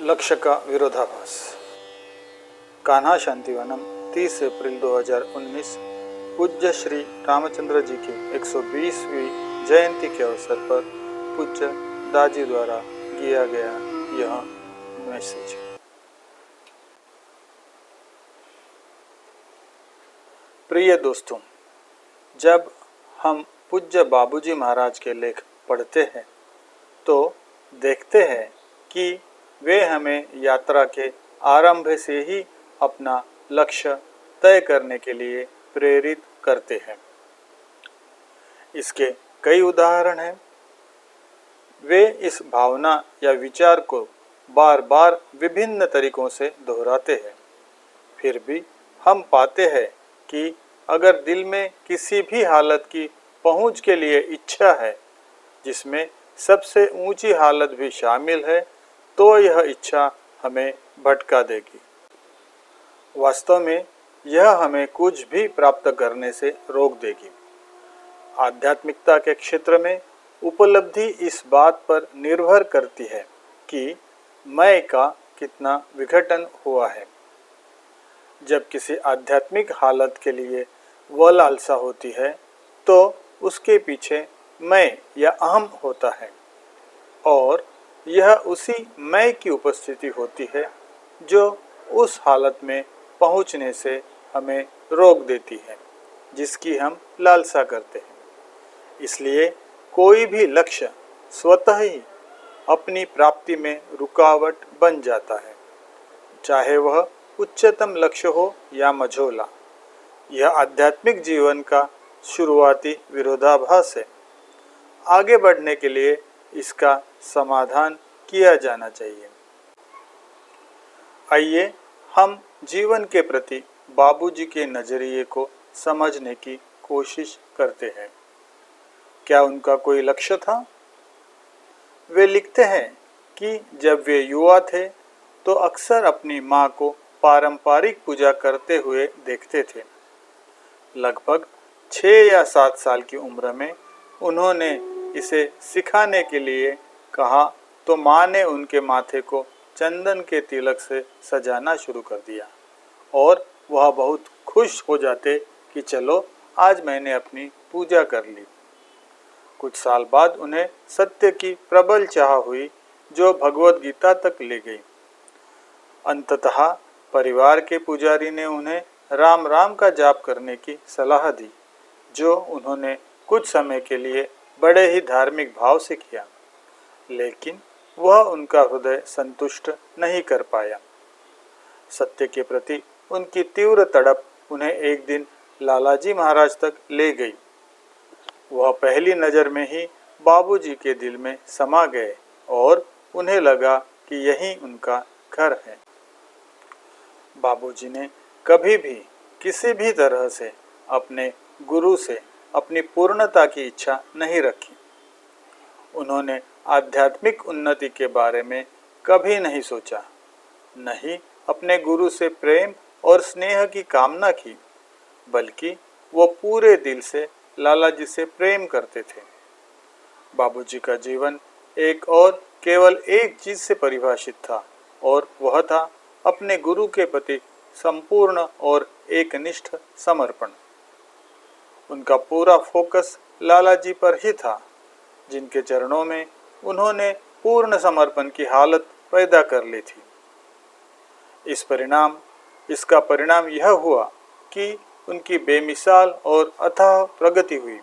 लक्ष्य का विरोधाभास। कान्हा शांतिवनम 30 अप्रैल 2019 पूज्य श्री रामचंद्र जी की 120वीं जयंती के अवसर पर पूज्य दाजी द्वारा किया गया यह मैसेज। प्रिय दोस्तों, जब हम पूज्य बाबूजी महाराज के लेख पढ़ते हैं तो देखते हैं कि वे हमें यात्रा के आरंभ से ही अपना लक्ष्य तय करने के लिए प्रेरित करते हैं। इसके कई उदाहरण हैं। वे इस भावना या विचार को बार बार विभिन्न तरीकों से दोहराते हैं। फिर भी हम पाते हैं कि अगर दिल में किसी भी हालत की पहुंच के लिए इच्छा है, जिसमें सबसे ऊंची हालत भी शामिल है, तो यह इच्छा हमें भटका देगी। वास्तव में यह हमें कुछ भी प्राप्त करने से रोक देगी। आध्यात्मिकता के क्षेत्र में उपलब्धि इस बात पर निर्भर करती है कि मैं का कितना विघटन हुआ है। जब किसी आध्यात्मिक हालत के लिए वह लालसा होती है तो उसके पीछे मैं या अहम होता है, और यह उसी मैं की उपस्थिति होती है जो उस हालत में पहुंचने से हमें रोक देती है जिसकी हम लालसा करते हैं। इसलिए कोई भी लक्ष्य स्वतः ही अपनी प्राप्ति में रुकावट बन जाता है, चाहे वह उच्चतम लक्ष्य हो या मझोला। यह आध्यात्मिक जीवन का शुरुआती विरोधाभास है। आगे बढ़ने के लिए इसका समाधान किया जाना चाहिए। आइए हम जीवन के प्रति बाबूजी के नजरिए को समझने की कोशिश करते हैं। क्या उनका कोई लक्ष्य था? वे लिखते हैं कि जब वे युवा थे तो अक्सर अपनी माँ को पारंपरिक पूजा करते हुए देखते थे। लगभग 6 या 7 साल की उम्र में उन्होंने इसे सिखाने के लिए कहा तो माँ ने उनके माथे को चंदन के तिलक से सजाना शुरू कर दिया और वह बहुत खुश हो जाते कि चलो आज मैंने अपनी पूजा कर ली। कुछ साल बाद उन्हें सत्य की प्रबल चाह हुई जो भगवत गीता तक ले गई। अंततः परिवार के पुजारी ने उन्हें राम राम का जाप करने की सलाह दी, जो उन्होंने कुछ समय के लिए बड़े ही धार्मिक भाव से किया, लेकिन वह उनका हृदय संतुष्ट नहीं कर पाया। सत्य के प्रति उनकी तीव्र तड़प उन्हें एक दिन लालाजी महाराज तक ले गई। वह पहली नज़र में ही बाबूजी के दिल में समा गए और उन्हें लगा कि यही उनका घर है। बाबूजी ने कभी भी किसी भी तरह से अपने गुरु से अपनी पूर्णता की इच्छा नहीं रखी। उन्होंने आध्यात्मिक उन्नति के बारे में कभी नहीं सोचा, नहीं अपने गुरु से प्रेम और स्नेह की कामना की, बल्कि वो पूरे दिल से लालाजी से प्रेम करते थे। बाबूजी का जीवन एक और केवल एक चीज से परिभाषित था, और वह था अपने गुरु के प्रति संपूर्ण और एकनिष्ठ समर्पण। उनका पूरा फोकस लालाजी पर ही था, जिनके चरणों में उन्होंने पूर्ण समर्पण की हालत पैदा कर ली थी। इसका परिणाम यह हुआ कि उनकी बेमिसाल और अथाह प्रगति हुई।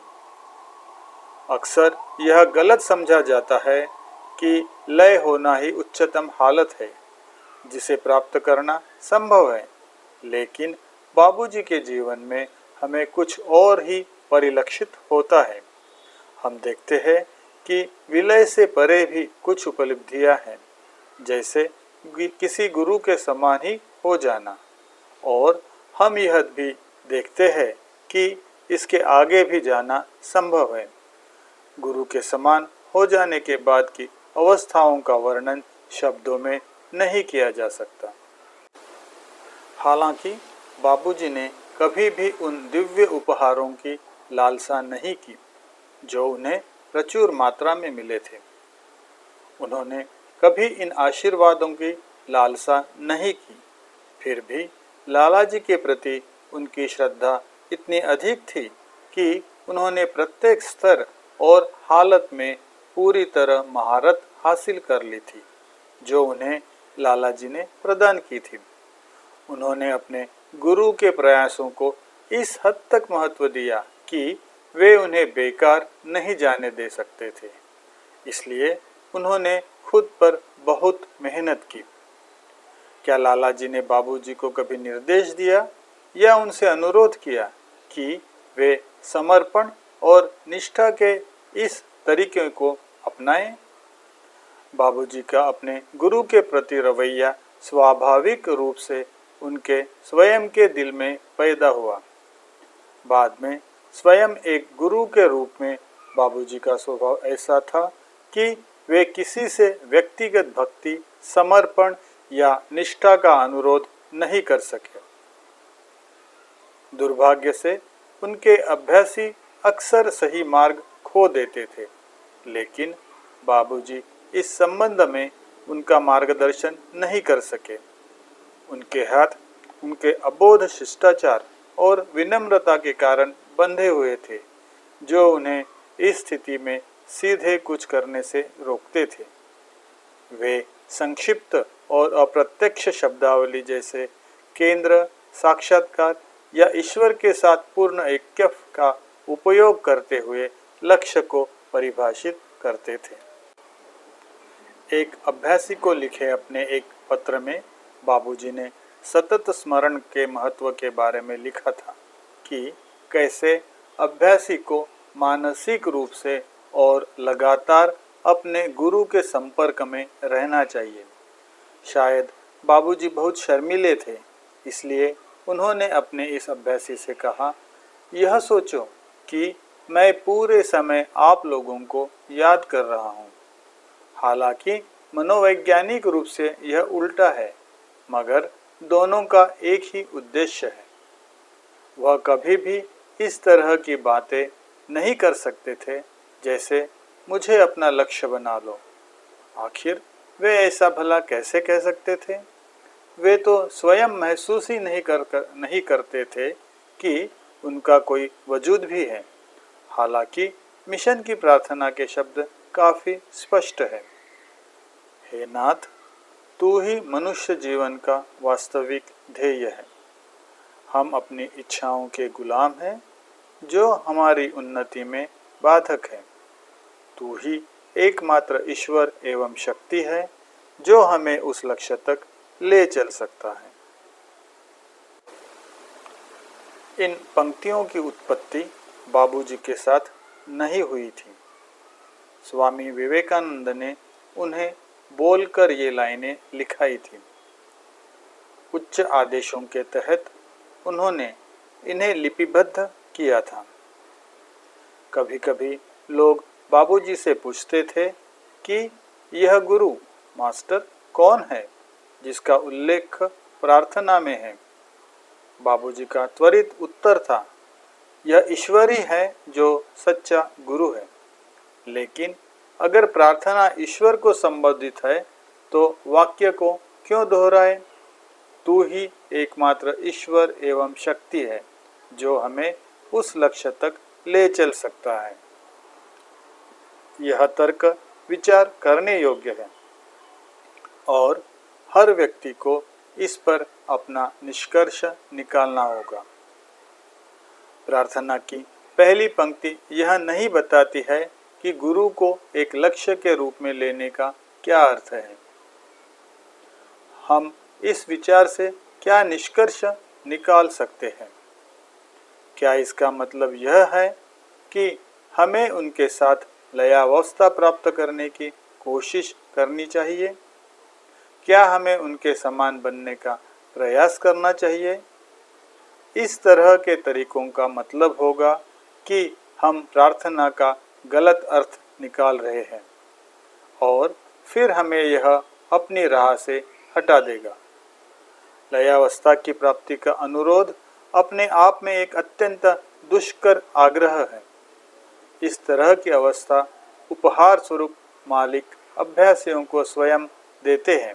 अक्सर यह गलत समझा जाता है कि लय होना ही उच्चतम हालत है जिसे प्राप्त करना संभव है, लेकिन बाबूजी के जीवन में हमें कुछ और ही परिलक्षित होता है। हम देखते हैं कि विलय से परे भी कुछ उपलब्धियां हैं, जैसे किसी गुरु के समान ही हो जाना, और हम यह भी देखते हैं कि इसके आगे भी जाना संभव है। गुरु के समान हो जाने के बाद की अवस्थाओं का वर्णन शब्दों में नहीं किया जा सकता। हालांकि बाबूजी ने कभी भी उन दिव्य उपहारों की लालसा नहीं की जो उन्हें प्रचुर मात्रा में मिले थे। उन्होंने कभी इन आशीर्वादों की लालसा नहीं की। फिर भी लाला जी के प्रति उनकी श्रद्धा इतनी अधिक थी कि उन्होंने प्रत्येक स्तर और हालत में पूरी तरह महारत हासिल कर ली थी जो उन्हें लाला जी ने प्रदान की थी। उन्होंने अपने गुरु के प्रयासों को इस हद तक महत्व दिया कि वे उन्हें बेकार नहीं जाने दे सकते थे। इसलिए उन्होंने खुद पर बहुत मेहनत की। क्या लाला जी ने बाबूजी को कभी निर्देश दिया या उनसे अनुरोध किया कि वे समर्पण और निष्ठा के इस तरीके को अपनाएं? बाबूजी का अपने गुरु के प्रति रवैया स्वाभाविक रूप से उनके स्वयं के दिल में पैदा हुआ। बाद में स्वयं एक गुरु के रूप में बाबूजी का स्वभाव ऐसा था कि वे किसी से व्यक्तिगत भक्ति, समर्पण या निष्ठा का अनुरोध नहीं कर सके। दुर्भाग्य से उनके अभ्यासी अक्सर सही मार्ग खो देते थे, लेकिन बाबूजी इस संबंध में उनका मार्गदर्शन नहीं कर सके। उनके हाथ उनके अबोध शिष्टाचार और विनम्रता के कारण बंधे हुए थे, जो उन्हें इस स्थिति में सीधे कुछ करने से रोकते थे। वे संक्षिप्त और अप्रत्यक्ष शब्दावली जैसे केंद्र, साक्षात्कार या ईश्वर के साथ पूर्ण ऐक्य का उपयोग करते हुए लक्ष्य को परिभाषित करते थे। एक अभ्यासी को लिखे अपने एक पत्र में बाबूजी ने सतत स्मरण के महत्व के बारे में लिखा था कि कैसे अभ्यासी को मानसिक रूप से और लगातार अपने गुरु के संपर्क में रहना चाहिए। शायद बाबूजी बहुत शर्मीले थे, इसलिए उन्होंने अपने इस अभ्यासी से कहा, यह सोचो कि मैं पूरे समय आप लोगों को याद कर रहा हूँ। हालांकि मनोवैज्ञानिक रूप से यह उल्टा है, मगर दोनों का एक ही उद्देश्य है। वह कभी भी इस तरह की बातें नहीं कर सकते थे जैसे मुझे अपना लक्ष्य बना लो। आखिर वे ऐसा भला कैसे कह सकते थे? वे तो स्वयं महसूस ही नहीं करते थे कि उनका कोई वजूद भी है। हालांकि मिशन की प्रार्थना के शब्द काफी स्पष्ट है। हे नाथ, तू ही मनुष्य जीवन का वास्तविक ध्येय है। हम अपनी इच्छाओं के गुलाम हैं जो हमारी उन्नति में बाधक है। तू ही एकमात्र ईश्वर एवं शक्ति है जो हमें उस लक्ष्य तक ले चल सकता है। इन पंक्तियों की उत्पत्ति बाबूजी के साथ नहीं हुई थी। स्वामी विवेकानंद ने उन्हें बोलकर ये लाइनें लिखाई थी। उच्च आदेशों के तहत उन्होंने इन्हें लिपिबद्ध किया था। कभी कभी लोग बाबूजी से पूछते थे कि यह गुरु मास्टर कौन है जिसका उल्लेख प्रार्थना में है। बाबूजी का त्वरित उत्तर था, यह ईश्वर ही है जो सच्चा गुरु है। लेकिन अगर प्रार्थना ईश्वर को संबोधित है तो वाक्य को क्यों दोहराए? तू ही एकमात्र ईश्वर एवं शक्ति है जो हमें उस लक्ष्य तक ले चल सकता है। यह तर्क विचार करने योग्य है और हर व्यक्ति को इस पर अपना निष्कर्ष निकालना होगा। प्रार्थना की पहली पंक्ति यह नहीं बताती है कि गुरु को एक लक्ष्य के रूप में लेने का क्या अर्थ है। हम इस विचार से क्या निष्कर्ष निकाल सकते हैं? क्या इसका मतलब यह है कि हमें उनके साथ लयावस्था प्राप्त करने की कोशिश करनी चाहिए? क्या हमें उनके समान बनने का प्रयास करना चाहिए? इस तरह के तरीकों का मतलब होगा कि हम प्रार्थना का गलत अर्थ निकाल रहे हैं और फिर हमें यह अपनी राह से हटा देगा। लयावस्था की प्राप्ति का अनुरोध अपने आप में एक अत्यंत दुष्कर आग्रह है। इस तरह की अवस्था उपहार स्वरूप मालिक अभ्यासियों को स्वयं देते हैं।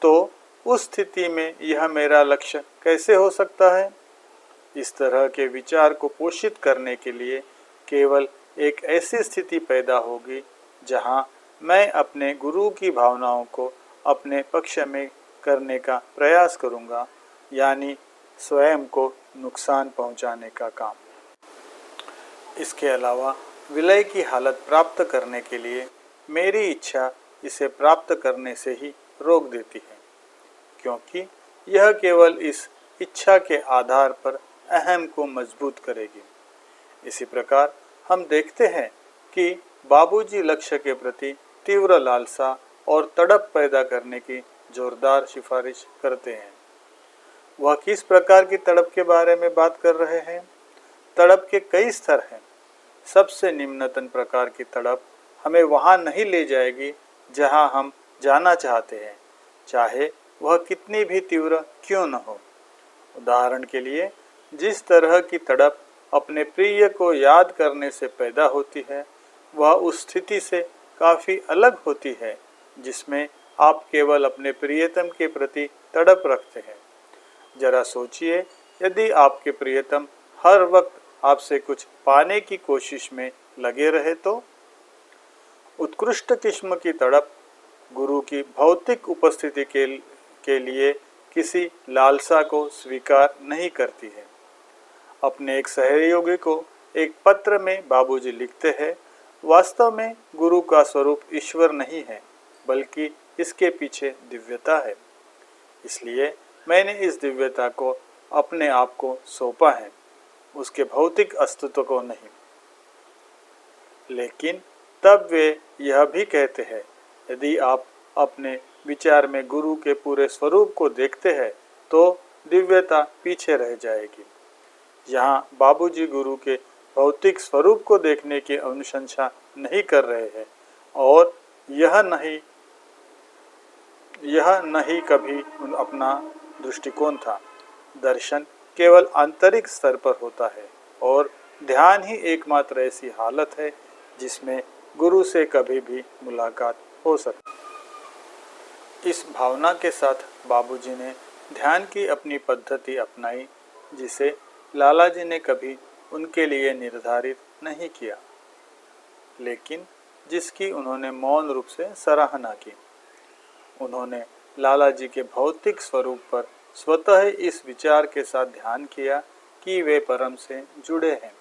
तो उस स्थिति में यह मेरा लक्ष्य कैसे हो सकता है? इस तरह के विचार को पोषित करने के लिए केवल एक ऐसी स्थिति पैदा होगी जहां मैं अपने गुरु की भावनाओं को अपने पक्ष में करने का प्रयास करूंगा, यानी स्वयं को नुकसान पहुंचाने का काम। इसके अलावा विलय की हालत प्राप्त करने के लिए मेरी इच्छा इसे प्राप्त करने से ही रोक देती है, क्योंकि यह केवल इस इच्छा के आधार पर अहम को मजबूत करेगी। इसी प्रकार हम देखते हैं कि बाबूजी लक्ष्य के प्रति तीव्र लालसा और तड़प पैदा करने की जोरदार सिफारिश करते हैं। वह किस प्रकार की तड़प के बारे में बात कर रहे हैं? तड़प के कई स्तर हैं। सबसे निम्नतम प्रकार की तड़प हमें वहां नहीं ले जाएगी जहां हम जाना चाहते हैं, चाहे वह कितनी भी तीव्र क्यों न हो। उदाहरण के लिए, जिस तरह की तड़प अपने प्रिय को याद करने से पैदा होती है, वह उस स्थिति से काफी अलग होती है जिसमें आप केवल अपने प्रियतम के प्रति तड़प रखते हैं। जरा सोचिए, यदि आपके प्रियतम हर वक्त आपसे कुछ पाने की कोशिश में लगे रहे तो? उत्कृष्ट किस्म की तड़प गुरु की भौतिक उपस्थिति के लिए किसी लालसा को स्वीकार नहीं करती है। अपने एक सहयोगी को एक पत्र में बाबूजी लिखते हैं, वास्तव में गुरु का स्वरूप ईश्वर नहीं है, बल्कि इसके पीछे दिव्यता है। इसलिए मैंने इस दिव्यता को अपने आप को सौंपा है, उसके भौतिक अस्तित्व को नहीं। लेकिन तब वे यह भी कहते हैं, यदि आप अपने विचार में गुरु के पूरे स्वरूप को देखते हैं तो दिव्यता पीछे रह जाएगी। यहाँ बाबूजी गुरु के भौतिक स्वरूप को देखने की अनुशंसा नहीं कर रहे हैं, और यह नहीं कभी अपना दृष्टिकोण था। दर्शन केवल आंतरिक स्तर पर होता है, और ध्यान ही एकमात्र ऐसी हालत है जिसमें गुरु से कभी भी मुलाकात हो सकती। इस भावना के साथ बाबूजी ने ध्यान की अपनी पद्धति अपनाई, जिसे लालाजी ने कभी उनके लिए निर्धारित नहीं किया, लेकिन जिसकी उन्होंने मौन रूप से सराहना की। उन्होंने लालाजी के भौतिक स्वरूप पर स्वतः इस विचार के साथ ध्यान किया कि वे परम से जुड़े हैं।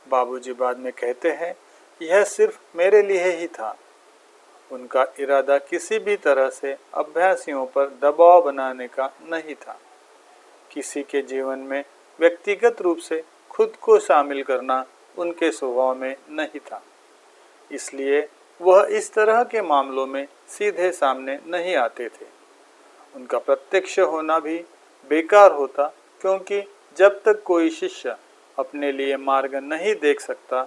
बाबूजी बाद में कहते हैं, यह सिर्फ मेरे लिए ही था। उनका इरादा किसी भी तरह से अभ्यासियों पर दबाव बनाने का नहीं था। किसी के जीवन में व्यक्तिगत रूप से खुद को शामिल करना उनके स्वभाव में नहीं था। इसलिए वह इस तरह के मामलों में सीधे सामने नहीं आते थे। उनका प्रत्यक्ष होना भी बेकार होता, क्योंकि जब तक कोई शिष्य अपने लिए मार्ग नहीं देख सकता,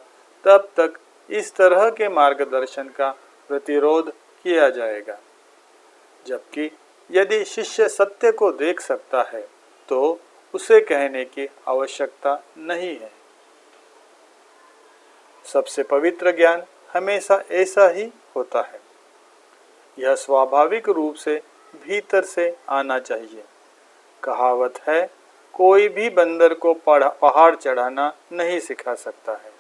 तब तक इस तरह के मार्गदर्शन का प्रतिरोध किया जाएगा। जबकि यदि शिष्य सत्य को देख सकता है तो उसे कहने की आवश्यकता नहीं है। सबसे पवित्र ज्ञान हमेशा ऐसा ही होता है। यह स्वाभाविक रूप से भीतर से आना चाहिए। कहावत है, कोई भी बंदर को पहाड़ चढ़ाना नहीं सिखा सकता है।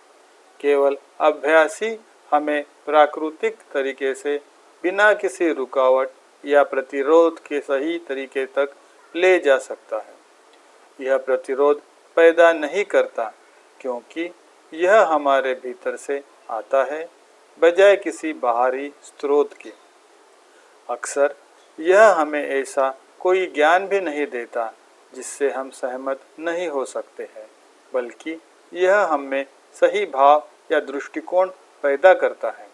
केवल अभ्यास ही हमें प्राकृतिक तरीके से बिना किसी रुकावट या प्रतिरोध के सही तरीके तक ले जा सकता है। यह प्रतिरोध पैदा नहीं करता, क्योंकि यह हमारे भीतर से आता है, बजाय किसी बाहरी स्रोत के। अक्सर यह हमें ऐसा कोई ज्ञान भी नहीं देता जिससे हम सहमत नहीं हो सकते हैं, बल्कि यह हमें सही भाव या दृष्टिकोण पैदा करता है।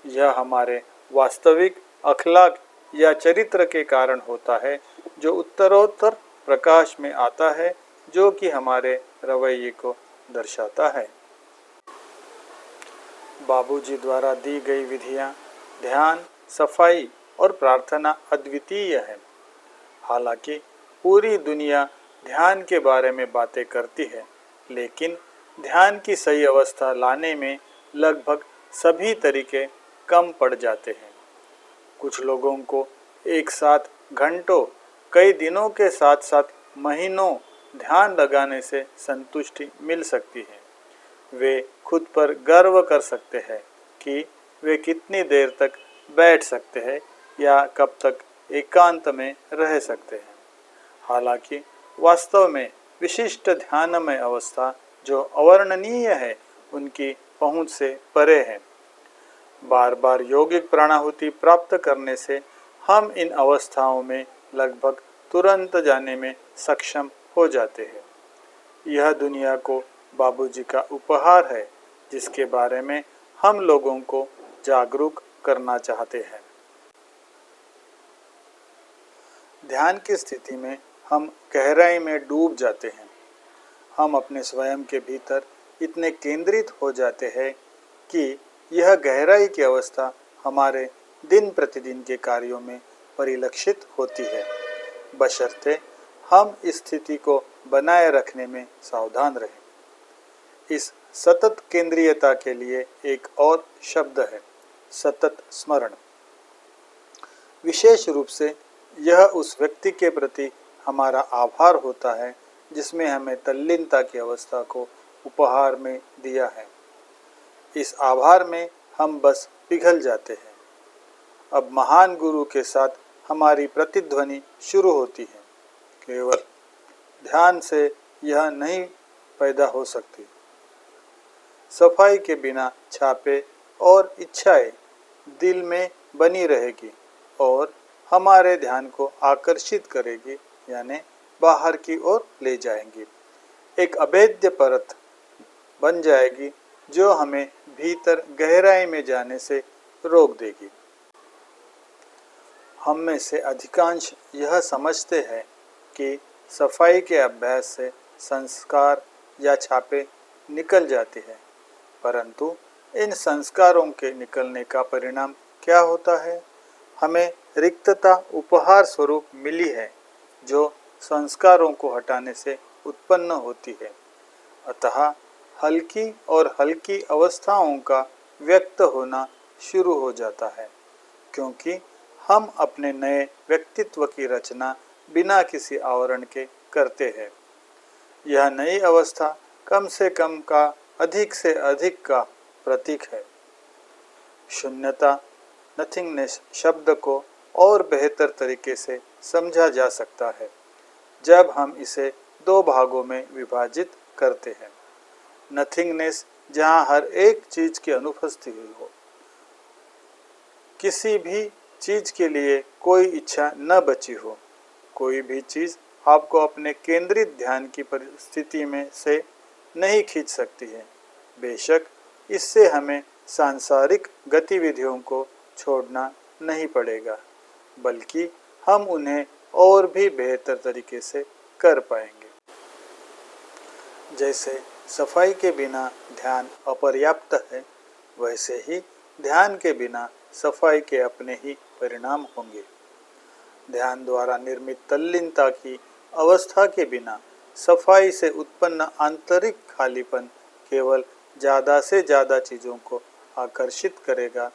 यह हमारे वास्तविक अखलाक या चरित्र के कारण होता है, जो उत्तरोत्तर प्रकाश में आता है, जो कि हमारे रवैये को दर्शाता है। बाबूजी द्वारा दी गई विधियां, ध्यान, सफाई और प्रार्थना अद्वितीय है। हालांकि पूरी दुनिया ध्यान के बारे में बातें करती है, लेकिन ध्यान की सही अवस्था लाने में लगभग सभी तरीके कम पड़ जाते हैं। कुछ लोगों को एक साथ घंटों, कई दिनों के साथ साथ महीनों ध्यान लगाने से संतुष्टि मिल सकती है। वे खुद पर गर्व कर सकते हैं कि वे कितनी देर तक बैठ सकते हैं या कब तक एकांत में रह सकते हैं। हालांकि वास्तव में विशिष्ट ध्यानमय अवस्था जो अवर्णनीय है, उनकी पहुंच से परे है। बार बार यौगिक प्राणाहुति प्राप्त करने से हम इन अवस्थाओं में लगभग तुरंत जाने में सक्षम हो जाते हैं। यह दुनिया को बाबूजी का उपहार है, जिसके बारे में हम लोगों को जागरूक करना चाहते हैं। ध्यान की स्थिति में हम गहराई में डूब जाते हैं। हम अपने स्वयं के भीतर इतने केंद्रित हो जाते हैं कि यह गहराई की अवस्था हमारे दिन प्रतिदिन के कार्यों में परिलक्षित होती है, बशर्ते हम इस स्थिति को बनाए रखने में सावधान रहें। इस सतत केंद्रीयता के लिए एक और शब्द है, सतत स्मरण। विशेष रूप से यह उस व्यक्ति के प्रति हमारा आभार होता है जिसमें हमें तल्लीनता की अवस्था को उपहार में दिया है। इस आभार में हम बस पिघल जाते हैं। अब महान गुरु के साथ हमारी प्रतिध्वनि शुरू होती है। केवल ध्यान से यह नहीं पैदा हो सकती। सफाई के बिना छापे और इच्छाएं दिल में बनी रहेगी और हमारे ध्यान को आकर्षित करेगी, यानी बाहर की ओर ले जाएंगी। एक अभेद्य परत बन जाएगी जो हमें भीतर गहराई में जाने से रोक देगी। हम में से अधिकांश यह समझते हैं कि सफाई के अभ्यास से संस्कार या छापे निकल जाते हैं, परंतु इन संस्कारों के निकलने का परिणाम क्या होता है? हमें रिक्तता उपहार स्वरूप मिली है जो संस्कारों को हटाने से उत्पन्न होती है। अतः हल्की और हल्की अवस्थाओं का व्यक्त होना शुरू हो जाता है, क्योंकि हम अपने नए व्यक्तित्व की रचना बिना किसी आवरण के करते हैं। यह नई अवस्था कम से कम का अधिक से अधिक का प्रतीक है। शून्यता, नथिंगनेस शब्द को और बेहतर तरीके से समझा जा सकता है जब हम इसे दो भागों में विभाजित करते हैं। नथिंगनेस, जहाँ हर एक चीज की अनुपस्थिति हो, किसी भी चीज के लिए कोई इच्छा न बची हो, कोई भी चीज आपको अपने केंद्रित ध्यान की परिस्थिति में से नहीं खींच सकती है। बेशक इससे हमें सांसारिक गतिविधियों को छोड़ना नहीं पड़ेगा, बल्कि हम उन्हें और भी बेहतर तरीके से कर पाएंगे। जैसे सफाई के बिना ध्यान अपर्याप्त है, वैसे ही ध्यान के बिना सफाई के अपने ही परिणाम होंगे। ध्यान द्वारा निर्मित तल्लीनता की अवस्था के बिना सफाई से उत्पन्न आंतरिक खालीपन केवल ज़्यादा से ज़्यादा चीज़ों को आकर्षित करेगा,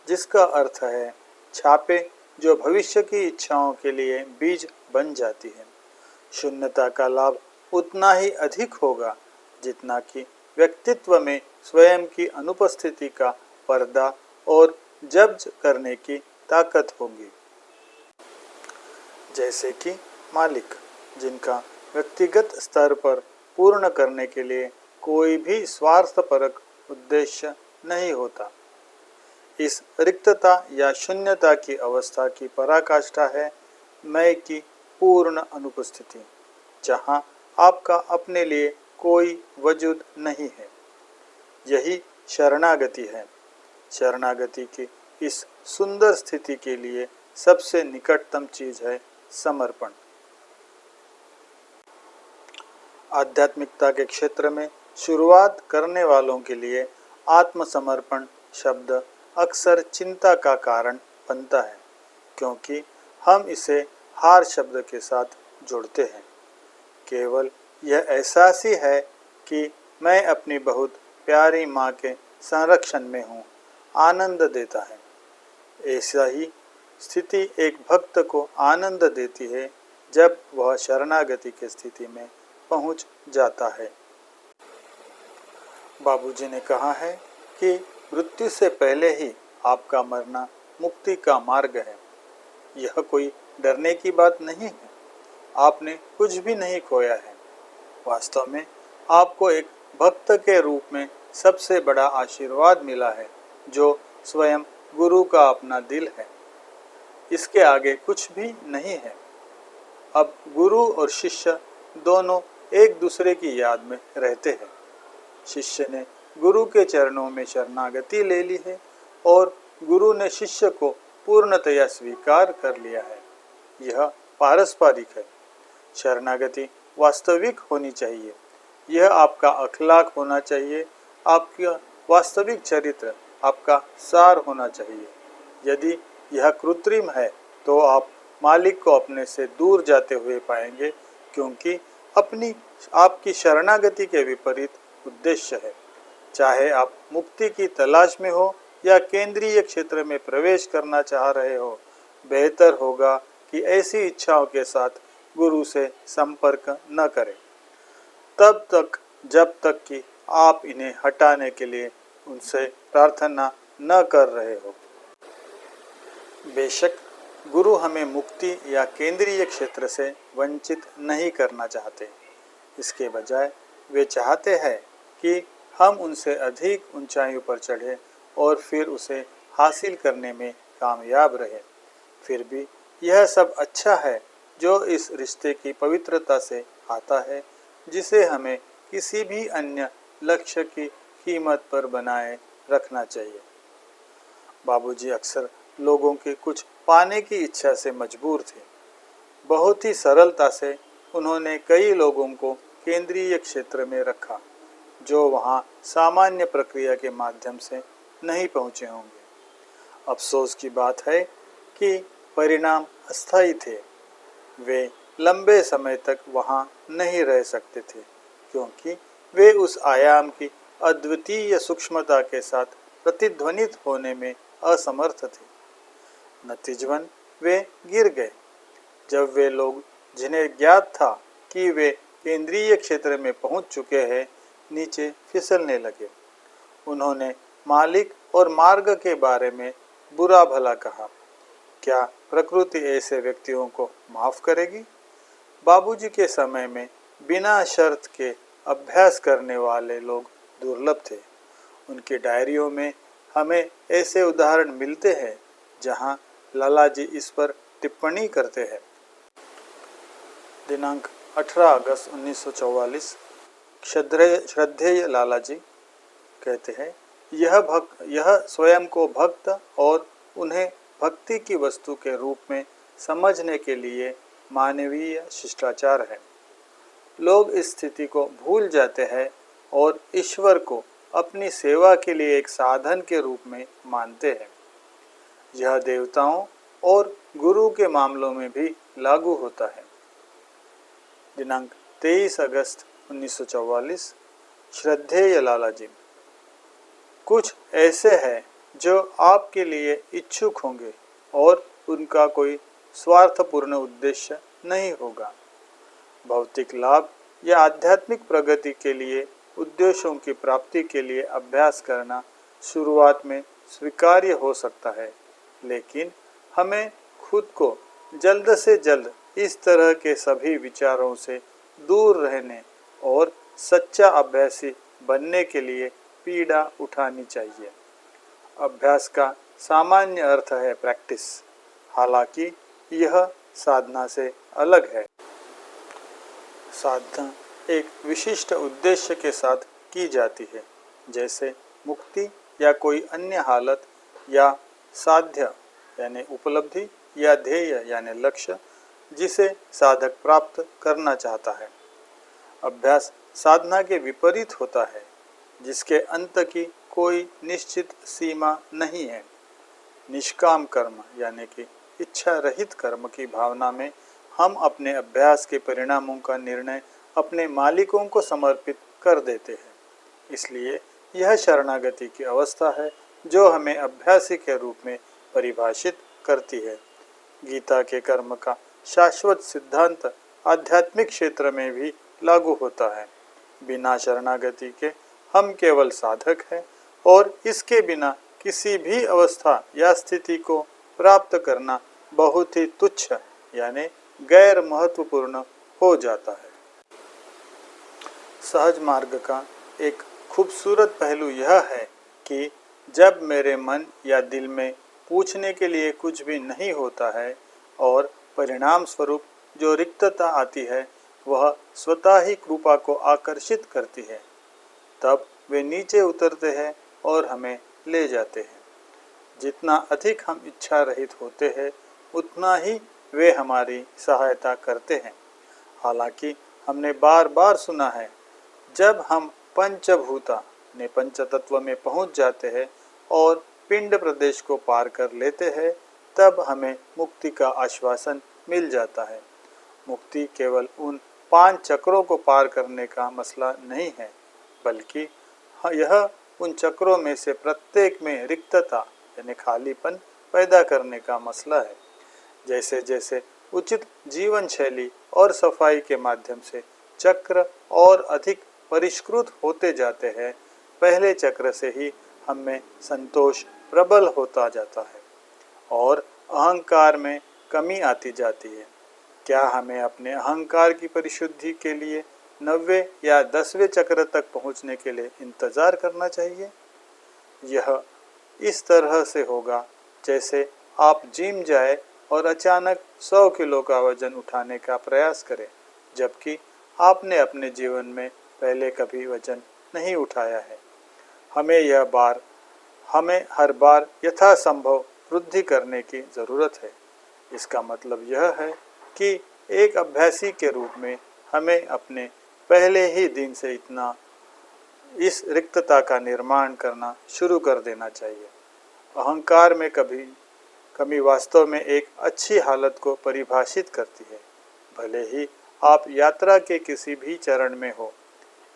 जिसका अर्थ है छापे जो भविष्य की इच्छाओं के लिए बीज बन जाती है। शून्यता का लाभ उतना ही अधिक होगा जितना कि व्यक्तित्व में स्वयं की अनुपस्थिति का पर्दा और जब्त करने की ताकत होगी। जैसे कि मालिक, जिनका व्यक्तिगत स्तर पर पूर्ण करने के लिए कोई भी स्वार्थपरक उद्देश्य नहीं होता। इस रिक्तता या शून्यता की अवस्था की पराकाष्ठा है मैं की पूर्ण अनुपस्थिति, जहाँ आपका अपने लिए कोई वजूद नहीं है। यही शरणागति है। शरणागति की इस सुंदर स्थिति के लिए सबसे निकटतम चीज है समर्पण। आध्यात्मिकता के क्षेत्र में शुरुआत करने वालों के लिए आत्मसमर्पण शब्द अक्सर चिंता का कारण बनता है, क्योंकि हम इसे हार शब्द के साथ जोड़ते हैं। केवल यह एहसास ही है कि मैं अपनी बहुत प्यारी माँ के संरक्षण में हूँ, आनंद देता है। ऐसा ही स्थिति एक भक्त को आनंद देती है जब वह शरणागति की स्थिति में पहुंच जाता है। बाबूजी ने कहा है कि मृत्यु से पहले ही आपका मरना मुक्ति का मार्ग है। यह कोई डरने की बात नहीं है। आपने कुछ भी नहीं खोया है। वास्तव में आपको एक भक्त के रूप में सबसे बड़ा आशीर्वाद मिला है, जो स्वयं गुरु का अपना दिल है। इसके आगे कुछ भी नहीं है। अब गुरु और शिष्य दोनों एक दूसरे की याद में रहते हैं। शिष्य ने गुरु के चरणों में शरणागति ले ली है और गुरु ने शिष्य को पूर्णतया स्वीकार कर लिया है। यह पारस्परिक है। शरणागति वास्तविक होनी चाहिए। यह आपका अखलाक होना चाहिए, आपका वास्तविक चरित्र, आपका सार होना चाहिए। यदि यह कृत्रिम है तो आप मालिक को अपने से दूर जाते हुए पाएंगे, क्योंकि आपकी शरणागति के विपरीत उद्देश्य है। चाहे आप मुक्ति की तलाश में हो या केंद्रीय क्षेत्र में प्रवेश करना चाह रहे हो, बेहतर होगा कि ऐसी इच्छाओं के साथ गुरु से संपर्क न करें, तब तक जब तक कि आप इन्हें हटाने के लिए उनसे प्रार्थना न कर रहे हो। बेशक गुरु हमें मुक्ति या केंद्रीय क्षेत्र से वंचित नहीं करना चाहते। इसके बजाय वे चाहते हैं कि हम उनसे अधिक ऊंचाइयों पर चढ़े और फिर उसे हासिल करने में कामयाब रहे। फिर भी यह सब अच्छा है जो इस रिश्ते की पवित्रता से आता है, जिसे हमें किसी भी अन्य लक्ष्य की कीमत पर बनाए रखना चाहिए। बाबूजी अक्सर लोगों के कुछ पाने की इच्छा से मजबूर थे। बहुत ही सरलता से उन्होंने कई लोगों को केंद्रीय क्षेत्र में रखा, जो वहां सामान्य प्रक्रिया के माध्यम से नहीं पहुंचे होंगे। अफसोस की बात है कि परिणाम अस्थायी थे। वे लंबे समय तक वहां नहीं रह सकते थे, क्योंकि वे उस आयाम की अद्वितीय सूक्ष्मता के साथ प्रतिध्वनित होने में असमर्थ थे। नतीजतन वे गिर गए। जब वे लोग जिन्हें ज्ञात था कि वे केंद्रीय क्षेत्र में पहुंच चुके हैं, नीचे फिसलने लगे। उन्होंने मालिक और मार्ग के बारे में बुरा भला कहा। क्या प्रकृति ऐसे व्यक्तियों को माफ करेगी? बाबूजी के समय में बिना शर्त के अभ्यास करने वाले लोग दुर्लभ थे। उनकी डायरियों में हमें ऐसे उदाहरण मिलते हैं जहां लाला जी इस पर टिप्पणी करते हैं। दिनांक 18 अगस्त 1944 श्रद्धेय लाला जी कहते हैं, यह स्वयं को भक्त और उन्हें भक्ति की वस्तु के रूप में समझने के लिए मानवीय शिष्टाचार है। लोग इस स्थिति को भूल जाते हैं और ईश्वर को अपनी सेवा के लिए एक साधन के रूप में मानते हैं। यह देवताओं और गुरु के मामलों में भी लागू होता है। दिनांक 23 अगस्त 1944 श्रद्धेय लाला जी, कुछ ऐसे हैं जो आपके लिए इच्छुक होंगे और उनका कोई स्वार्थपूर्ण उद्देश्य नहीं होगा। भौतिक लाभ या आध्यात्मिक प्रगति के लिए उद्देश्यों की प्राप्ति के लिए अभ्यास करना शुरुआत में स्वीकार्य हो सकता है, लेकिन हमें खुद को जल्द से जल्द इस तरह के सभी विचारों से दूर रहने और सच्चा अभ्यासी बनने के लिए पीड़ा उठानी चाहिए। अभ्यास का सामान्य अर्थ है प्रैक्टिस, हालांकि यह साधना से अलग है। साधना एक विशिष्ट उद्देश्य के साथ की जाती है, जैसे मुक्ति या कोई अन्य हालत, या साध्य यानी उपलब्धि, या ध्येय यानी लक्ष्य जिसे साधक प्राप्त करना चाहता है। अभ्यास साधना के विपरीत होता है, जिसके अंत की कोई निश्चित सीमा नहीं है। निष्काम कर्म यानी कि इच्छा रहित कर्म की भावना में हम अपने अभ्यास के परिणामों का निर्णय अपने मालिकों को समर्पित कर देते हैं। इसलिए यह शरणागति की अवस्था है जो हमें अभ्यासी के रूप में परिभाषित करती है। गीता के कर्म का शाश्वत सिद्धांत आध्यात्मिक क्षेत्र में भी लागू होता है। बिना शरणागति के हम केवल साधक हैं और इसके बिना किसी भी अवस्था या स्थिति को प्राप्त करना बहुत ही तुच्छ यानी गैर महत्वपूर्ण हो जाता है। सहज मार्ग का एक खूबसूरत पहलू यह है कि जब मेरे मन या दिल में पूछने के लिए कुछ भी नहीं होता है और परिणाम स्वरूप जो रिक्तता आती है वह स्वतः ही कृपा को आकर्षित करती है, तब वे नीचे उतरते हैं और हमें ले जाते हैं। जितना अधिक हम इच्छा रहित होते हैं उतना ही वे हमारी सहायता करते हैं। हालांकि हमने बार बार सुना है, जब हम पंचभूता ने पंचतत्व में पहुंच जाते हैं और पिंड प्रदेश को पार कर लेते हैं, तब हमें मुक्ति का आश्वासन मिल जाता है। मुक्ति केवल उन 5 चक्रों को पार करने का मसला नहीं है, बल्कि यह उन चक्रों में से प्रत्येक में रिक्तता यानी खालीपन पैदा करने का मसला है। जैसे जैसे उचित जीवन शैली और सफाई के माध्यम से चक्र और अधिक परिष्कृत होते जाते हैं, पहले चक्र से ही हमें संतोष प्रबल होता जाता है और अहंकार में कमी आती जाती है। क्या हमें अपने अहंकार की परिशुद्धि के लिए 90 या 10वें चक्र तक पहुंचने के लिए इंतजार करना चाहिए? यह इस तरह से होगा जैसे आप जिम जाए और अचानक 100 किलो का वजन उठाने का प्रयास करें, जबकि आपने अपने जीवन में पहले कभी वजन नहीं उठाया है। हमें हर बार यथासंभव वृद्धि करने की ज़रूरत है। इसका मतलब यह है कि एक अभ्यासी के रूप में हमें अपने पहले ही दिन से इस रिक्तता का निर्माण करना शुरू कर देना चाहिए। अहंकार में कमी वास्तव में एक अच्छी हालत को परिभाषित करती है। भले ही आप यात्रा के किसी भी चरण में हो,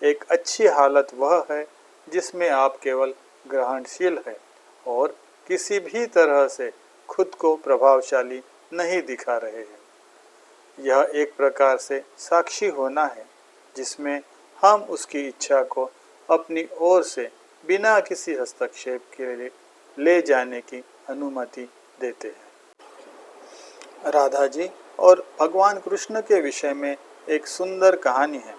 एक अच्छी हालत वह है जिसमें आप केवल ग्रहणशील हैं और किसी भी तरह से खुद को प्रभावशाली नहीं दिखा रहे हैं। यह एक प्रकार से साक्षी होना है जिसमें हम उसकी इच्छा को अपनी ओर से बिना किसी हस्तक्षेप के लिए ले जाने की अनुमति देते हैं। राधा जी और भगवान कृष्ण के विषय में एक सुंदर कहानी है।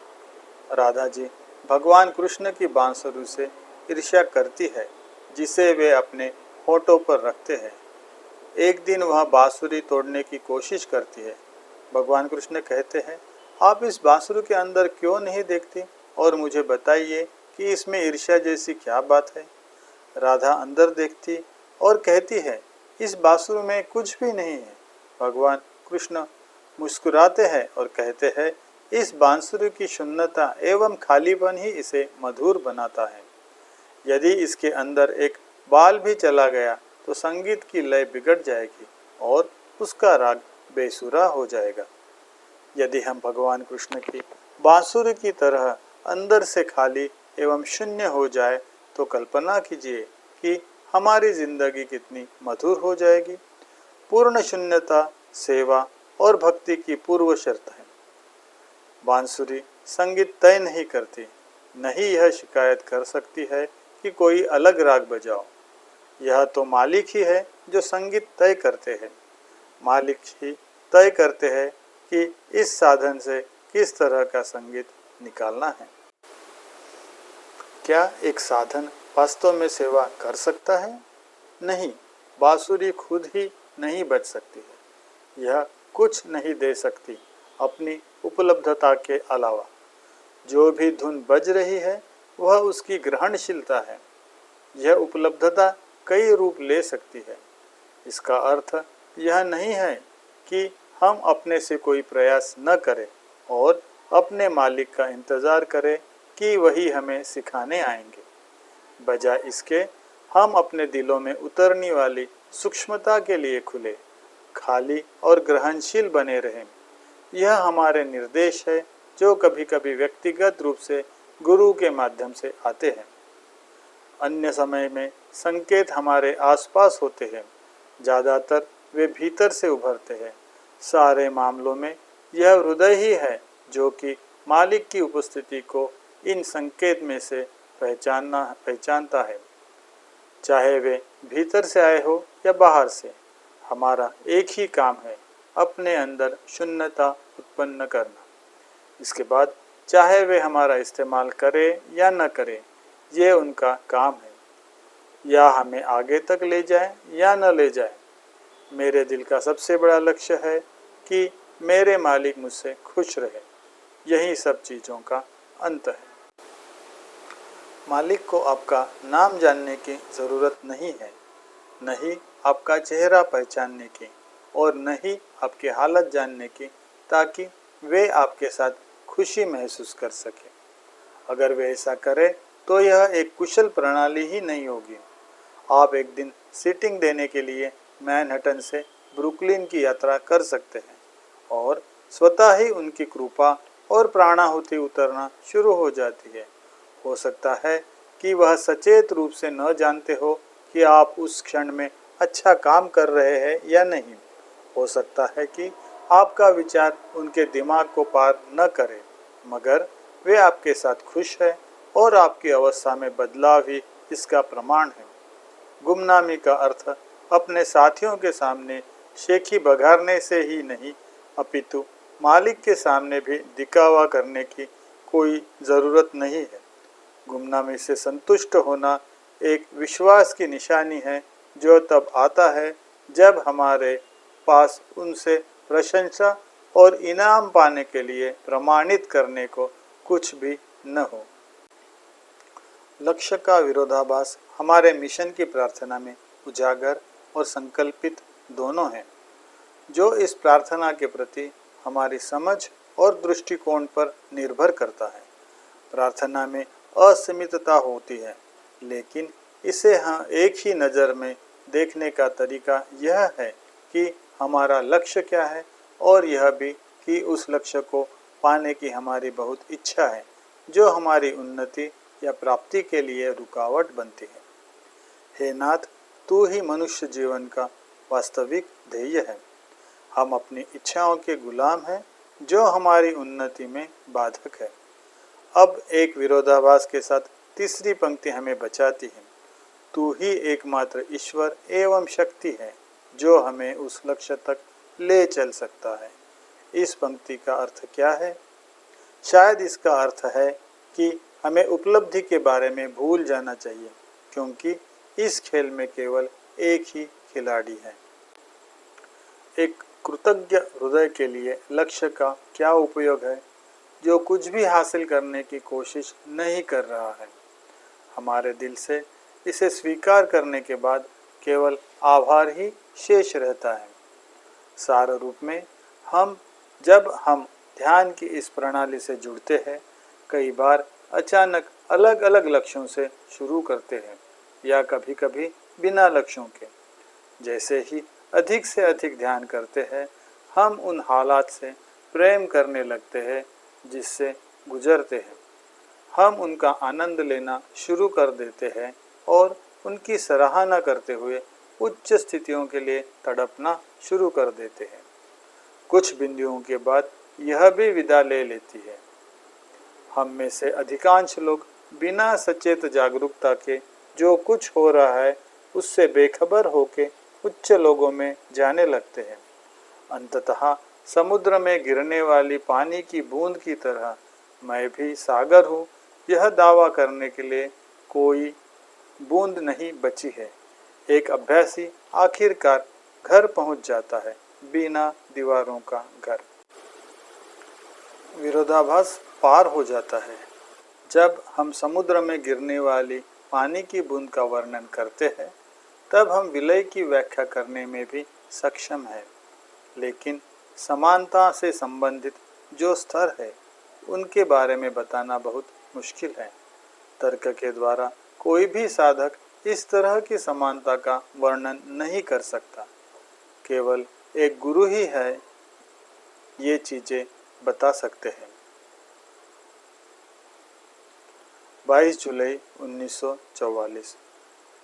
राधा जी भगवान कृष्ण की बांसुरी से ईर्ष्या करती है, जिसे वे अपने होठों पर रखते हैं। एक दिन वह बांसुरी तोड़ने की कोशिश करती है। भगवान कृष्ण कहते हैं, आप इस बांसुरी के अंदर क्यों नहीं देखती और मुझे बताइए कि इसमें ईर्ष्या जैसी क्या बात है। राधा अंदर देखती और कहती है, इस बांसुरी में कुछ भी नहीं है। भगवान कृष्ण मुस्कुराते हैं और कहते हैं, इस बांसुरी की शून्यता एवं खालीपन ही इसे मधुर बनाता है। यदि इसके अंदर एक बाल भी चला गया तो संगीत की लय बिगड़ जाएगी और उसका राग बेसुरा हो जाएगा। यदि हम भगवान कृष्ण की बांसुरी की तरह अंदर से खाली एवं शून्य हो जाए तो कल्पना कीजिए कि हमारी जिंदगी कितनी मधुर हो जाएगी। पूर्ण शून्यता सेवा और भक्ति की पूर्व शर्त है। बांसुरी संगीत तय नहीं करती, नहीं यह शिकायत कर सकती है कि कोई अलग राग बजाओ। यह तो मालिक ही है जो संगीत तय करते हैं। मालिक ही तय करते हैं कि इस साधन से किस तरह का संगीत निकालना है। क्या एक साधन वास्तव में सेवा कर सकता है? नहीं, बांसुरी खुद ही नहीं बज सकती है। यह कुछ नहीं दे सकती अपनी उपलब्धता के अलावा। जो भी धुन बज रही है वह उसकी ग्रहणशीलता है। यह उपलब्धता कई रूप ले सकती है। इसका अर्थ यह नहीं है कि हम अपने से कोई प्रयास न करें और अपने मालिक का इंतजार करें कि वही हमें सिखाने आएंगे। बजाय इसके हम अपने दिलों में उतरने वाली सूक्ष्मता के लिए खुले, खाली और ग्रहणशील बने रहें। यह हमारे निर्देश है जो कभी कभी व्यक्तिगत रूप से गुरु के माध्यम से आते हैं। अन्य समय में संकेत हमारे आसपास होते हैं। ज़्यादातर वे भीतर से उभरते हैं। सारे मामलों में यह हृदय ही है जो कि मालिक की उपस्थिति को इन संकेत में से पहचानता है, चाहे वे भीतर से आए हो या बाहर से। हमारा एक ही काम है, अपने अंदर शून्यता उत्पन्न करना। इसके बाद चाहे वे हमारा इस्तेमाल करे या न करे, ये उनका काम है, या हमें आगे तक ले जाए या न ले जाए। मेरे दिल का सबसे बड़ा लक्ष्य है कि मेरे मालिक मुझसे खुश रहे। यही सब चीज़ों का अंत है। मालिक को आपका नाम जानने की ज़रूरत नहीं है, न ही आपका चेहरा पहचानने की, और न ही आपकी हालत जानने की, ताकि वे आपके साथ खुशी महसूस कर सके। अगर वे ऐसा करे तो यह एक कुशल प्रणाली ही नहीं होगी। आप एक दिन सीटिंग देने के लिए मैनहट्टन से ब्रुकलिन की यात्रा कर सकते हैं और स्वतः ही उनकी कृपा और प्राणाहुति उतरना शुरू हो जाती है। हो सकता है कि वह सचेत रूप से न जानते हो कि आप उस क्षण में अच्छा काम कर रहे हैं या नहीं। हो सकता है कि आपका विचार उनके दिमाग को पार न करे, मगर वे आपके साथ खुश हैं और आपकी अवस्था में बदलाव ही इसका प्रमाण है। गुमनामी का अर्थ अपने साथियों के सामने शेखी बघारने से ही नहीं, अपितु मालिक के सामने भी दिखावा करने की कोई ज़रूरत नहीं है। गुमनामी से संतुष्ट होना एक विश्वास की निशानी है, जो तब आता है जब हमारे पास उनसे प्रशंसा और इनाम पाने के लिए प्रमाणित करने को कुछ भी न हो। लक्ष्य का विरोधाभास हमारे मिशन की प्रार्थना में उजागर और संकल्पित दोनों हैं, जो इस प्रार्थना के प्रति हमारी समझ और दृष्टिकोण पर निर्भर करता है। प्रार्थना में असीमितता होती है, लेकिन इसे एक ही नज़र में देखने का तरीका यह है कि हमारा लक्ष्य क्या है, और यह भी कि उस लक्ष्य को पाने की हमारी बहुत इच्छा है, जो हमारी उन्नति या प्राप्ति के लिए रुकावट बनती है। हे नाथ, तू ही मनुष्य जीवन का वास्तविक ध्येय है। हम अपनी इच्छाओं के गुलाम हैं, जो हमारी उन्नति में बाधक है। अब एक विरोधाभास के साथ तीसरी पंक्ति हमें बचाती है। तू ही एकमात्र ईश्वर एवं शक्ति है, जो हमें उस लक्ष्य तक ले चल सकता है। इस पंक्ति का अर्थ क्या है? शायद इसका अर्थ है कि हमें उपलब्धि के बारे में भूल जाना चाहिए, क्योंकि इस खेल में केवल एक ही खिलाड़ी है। एक कृतज्ञ हृदय के लिए लक्ष्य का क्या उपयोग है, जो कुछ भी हासिल करने की कोशिश नहीं कर रहा है। हमारे दिल से इसे स्वीकार करने के बाद केवल आभार ही शेष रहता है। सार रूप में जब हम ध्यान की इस प्रणाली से जुड़ते हैं, कई बार अचानक अलग अलग लक्ष्यों से शुरू करते हैं, या कभी कभी बिना लक्ष्यों के। जैसे ही अधिक से अधिक ध्यान करते हैं, हम उन हालात से प्रेम करने लगते हैं जिससे गुजरते हैं। हम उनका आनंद लेना शुरू कर देते हैं और उनकी सराहना करते हुए उच्च स्थितियों के लिए तड़पना शुरू कर देते हैं। कुछ बिंदुओं के बाद यह भी विदा ले लेती है। हम में से अधिकांश लोग बिना सचेत जागरूकता के जो कुछ हो रहा है उससे बेखबर होके उच्च लोगों में जाने लगते हैं। अंततः समुद्र में गिरने वाली पानी की बूंद की तरह मैं भी सागर हूँ, यह दावा करने के लिए कोई बूंद नहीं बची है। एक अभ्यासी आखिरकार घर पहुँच जाता है, बिना दीवारों का घर। विरोधाभास पार हो जाता है। जब हम समुद्र में गिरने वाली पानी की बूंद का वर्णन करते हैं, तब हम विलय की व्याख्या करने में भी सक्षम हैं, लेकिन समानता से संबंधित जो स्तर है उनके बारे में बताना बहुत मुश्किल है। तर्क के द्वारा कोई भी साधक इस तरह की समानता का वर्णन नहीं कर सकता। केवल एक गुरु ही है ये चीज़ें बता सकते हैं। 22 जुलाई 1944।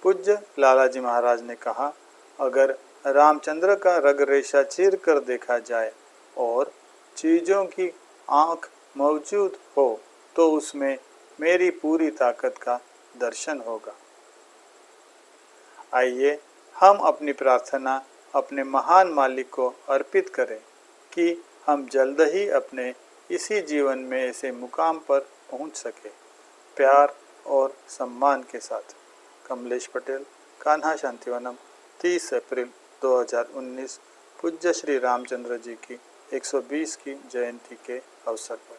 पूज्य लालाजी महाराज ने कहा, अगर रामचंद्र का रग रेशा चीर कर देखा जाए और चीज़ों की आँख मौजूद हो तो उसमें मेरी पूरी ताकत का दर्शन होगा। आइए हम अपनी प्रार्थना अपने महान मालिक को अर्पित करें कि हम जल्द ही अपने इसी जीवन में ऐसे मुकाम पर पहुंच सके, प्यार और सम्मान के साथ। कमलेश पटेल, कान्हा शांतिवनम, 30 अप्रैल 2019, पूज्य श्री रामचंद्र जी की 120 की जयंती के अवसर पर।